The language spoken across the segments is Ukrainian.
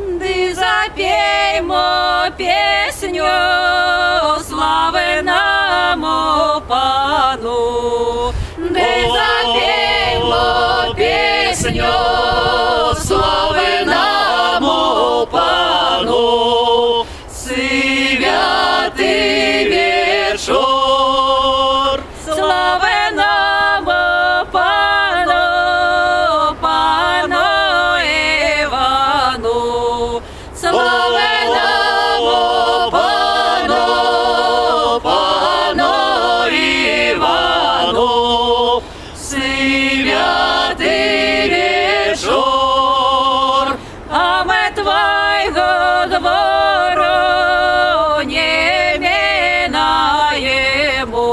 Ди запіймо пісню славеному Пану, ди запіймо пісню славеному Пану, святий вечір, славеному Пану, Пану Івану, славеному Пану, Пану Івану, святий вечір, а ми твоєго двору не минаємо,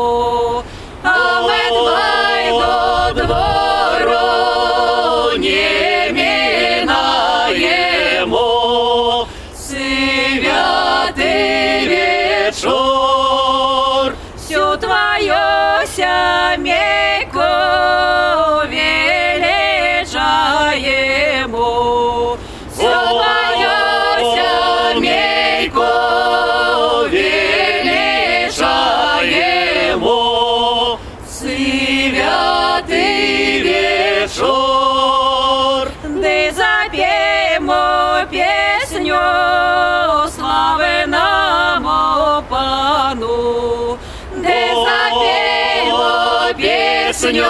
а ми твоєго двору не минаємо, святий вечір, всю твою сімейку величаємо, всю твою сімейку величаємо, святий вечір, де зап'ємо пісню славеному Пану, де зап'ємо пісню